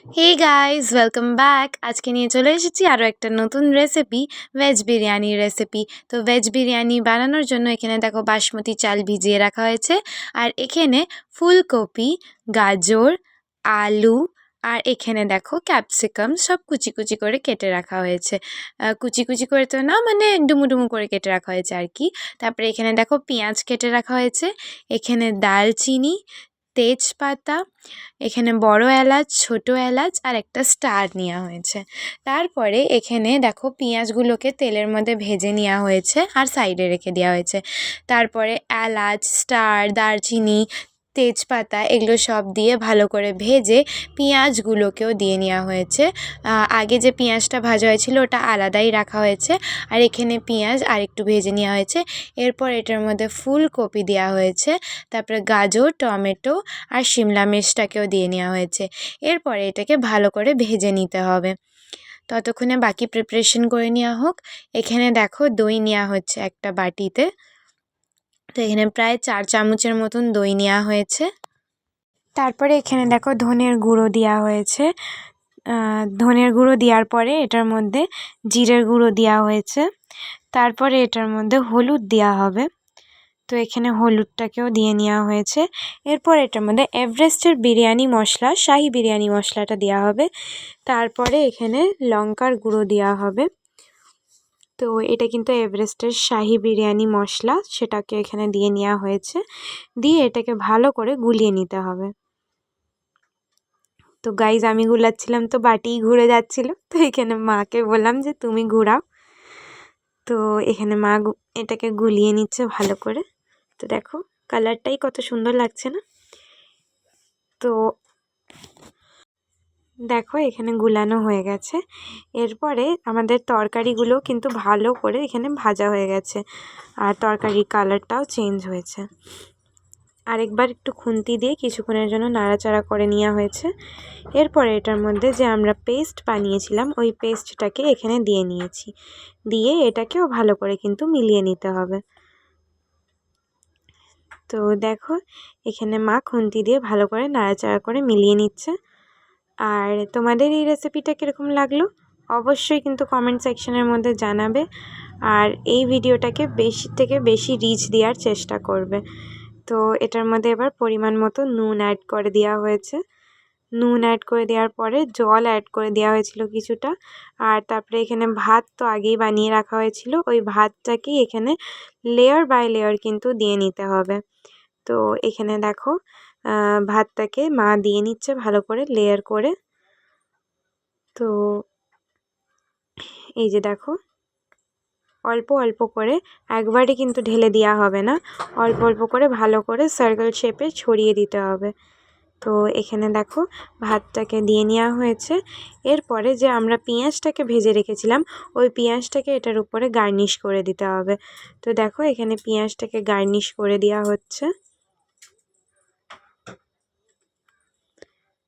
Hey guys, welcome back. আজকে নিয়ে চলে এসেছি আরও একটা নতুন রেসিপি, ভেজ বিরিয়ানির রেসিপি। তো ভেজ বিরিয়ানি বানানোর জন্য এখানে দেখো বাসমতি চাল ভিজিয়ে রাখা হয়েছে, আর এখানে ফুলকপি, গাজর, আলু, আর এখানে দেখো ক্যাপসিকাম সব কুচি কুচি করে কেটে রাখা হয়েছে। কুচি কুচি করে তো না, মানে ডুমু ডুমু করে কেটে রাখা হয়েছে আর কি। তারপরে এখানে দেখো পেঁয়াজ কেটে রাখা হয়েছে, এখানে দালচিনি, তেজপাতা, এখানে বড় এলাচ, ছোট এলাচ আর একটা স্টার নেওয়া হয়েছে। তারপরে এখানে দেখো পেঁয়াজগুলোকে তেলের মধ্যে ভেজে নেওয়া হয়েছে আর সাইডে রেখে দেওয়া হয়েছে। তারপরে এলাচ, স্টার, দারচিনি, তেজপাতা এগুলো সব দিয়ে ভালো করে ভেজে পেঁয়াজগুলোকেও দিয়ে নেওয়া হয়েছে। আগে যে পেঁয়াজটা ভাজা হয়েছিল ওটা আলাদাই রাখা হয়েছে, আর এখানে পেঁয়াজ আর একটু ভেজে নেওয়া হয়েছে। এরপর এটার মধ্যে ফুলকপি দেওয়া হয়েছে, তারপরে গাজর, টমেটো আর শিমলা মির্চটাকেও দিয়ে নেওয়া হয়েছে। এরপরে এটাকে ভালো করে ভেজে নিতে হবে। ততক্ষণে বাকি প্রিপারেশন করে নেওয়া হোক। এখানে দেখো দই নেওয়া হচ্ছে একটা বাটিতে। তো এখানে প্রায় 4 চামচের মতন দই নেওয়া হয়েছে। তারপরে এখানে দেখো ধনের গুঁড়ো দেওয়া হয়েছে। ধনের গুঁড়ো দেওয়ার পরে এটার মধ্যে জিরের গুঁড়ো দেওয়া হয়েছে। তারপরে এটার মধ্যে হলুদ দেওয়া হবে। তো এখানে হলুদটাকেও দিয়ে নেওয়া হয়েছে। এরপর এটার মধ্যে এভারেস্টের বিরিয়ানি মশলা, শাহি বিরিয়ানি মশলাটা দেওয়া হবে। তারপরে এখানে লঙ্কার গুঁড়ো দেওয়া হবে। তো এটা কিন্তু এভারেস্টের শাহি বিরিয়ানি মশলা, সেটাকে এখানে দিয়ে নেওয়া হয়েছে। দিয়ে এটাকে ভালো করে গুলিয়ে নিতে হবে। তো গাইজ আমি গুলাচ্ছিলাম তো বাটিই ঘুরে যাচ্ছিল, তো এখানে মাকে বললাম যে তুমি ঘুরাও। তো এখানে মা এটাকে গুলিয়ে নিচ্ছে ভালো করে। তো দেখো কালারটাই কত সুন্দর লাগছে না? তো দেখো এখানে গুলানো হয়ে গেছে। এরপরে আমাদের তরকারিগুলো কিন্তু ভালো করে এখানে ভাজা হয়ে গেছে, আর তরকারির কালারটাও চেঞ্জ হয়েছে। আরেকবার একটু খুন্তি দিয়ে কিছুক্ষণের জন্য নাড়াচাড়া করে নেওয়া হয়েছে। এরপরে এটার মধ্যে যে আমরা পেস্ট বানিয়েছিলাম ওই পেস্টটাকে এখানে দিয়ে নিয়েছি। দিয়ে এটাকেও ভালো করে কিন্তু মিলিয়ে নিতে হবে। তো দেখো এখানে মা খুন্তি দিয়ে ভালো করে নাড়াচাড়া করে মিলিয়ে নিচ্ছে। আর তোমাদের এই রেসিপিটা কীরকম লাগলো অবশ্যই কিন্তু কমেন্ট সেকশনের মধ্যে জানাবে। আর এই ভিডিওটাকে বেশি থেকে বেশি রিচ দেওয়ার চেষ্টা করবে। তো এটার মধ্যে এবার পরিমাণ মতো নুন অ্যাড করে দেওয়া হয়েছে। নুন অ্যাড করে দেওয়ার পরে জল অ্যাড করে দেওয়া হয়েছিল কিছুটা। আর তারপরে এখানে ভাত তো আগেই বানিয়ে রাখা হয়েছিল, ওই ভাতটাকেই এখানে লেয়ার বাই লেয়ার কিন্তু দিয়ে নিতে হবে। তো এখানে দেখো ভাতটাকে মা দিয়ে নিচ্ছে ভালো করে লেয়ার করে। তো এই যে দেখো অল্প অল্প করে, একবারে কিন্তু ঢেলে দেওয়া হবে না, অল্প অল্প করে ভালো করে সার্কেল শেপে ছড়িয়ে দিতে হবে। তো এখানে দেখো ভাতটাকে দিয়ে নেওয়া হয়েছে। এরপরে যে আমরা পেঁয়াজটাকে ভেজে রেখেছিলাম ওই পেঁয়াজটাকে এটার উপরে গার্নিশ করে দিতে হবে। তো দেখো এখানে পেঁয়াজটাকে গার্নিশ করে দেওয়া হচ্ছে।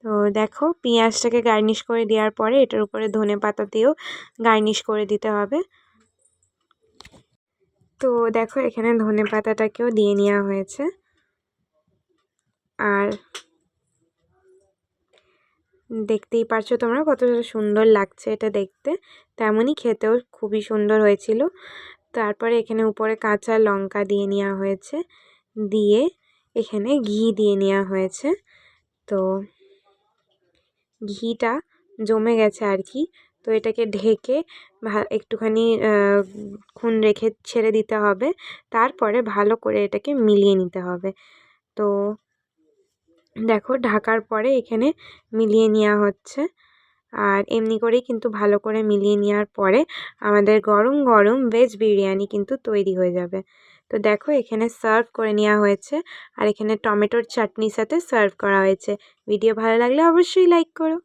তো দেখো পেঁয়াজটাকে গার্নিশ করে দেওয়ার পরে এটার উপরে ধনেপাতা দিয়েও গার্নিশ করে দিতে হবে। তো দেখো এখানে ধনেপাতাটাকেও দিয়ে নেওয়া হয়েছে। আর দেখতেই পারছো তোমরা কতটা সুন্দর লাগছে এটা দেখতে, তেমনই খেতেও খুবই সুন্দর হয়েছিল। তারপরে এখানে উপরে কাঁচা লঙ্কা দিয়ে নেওয়া হয়েছে, দিয়ে এখানে ঘি দিয়ে নেওয়া হয়েছে। তো ঘিটা জমে গেছে আর কি। তো এটাকে ঢেকে একটুখানি ক্ষণ রেখে ছেড়ে দিতে হবে। তারপরে ভালো করে এটাকে মিলিয়ে নিতে হবে। তো দেখো ঢাকার পরে এখানে মিলিয়ে নেওয়া হচ্ছে। আর এমনি করেই কিন্তু ভালো করে মিলিয়ে নেওয়ার পরে আমাদের গরম গরম ভেজ বিরিয়ানি কিন্তু তৈরি হয়ে যাবে। তো দেখো এখানে সার্ভ করে নেওয়া হয়েছে, আর এখানে টমেটোর চাটনির সাথে সার্ভ করা হয়েছে। ভিডিও ভালো লাগলে অবশ্যই লাইক করো।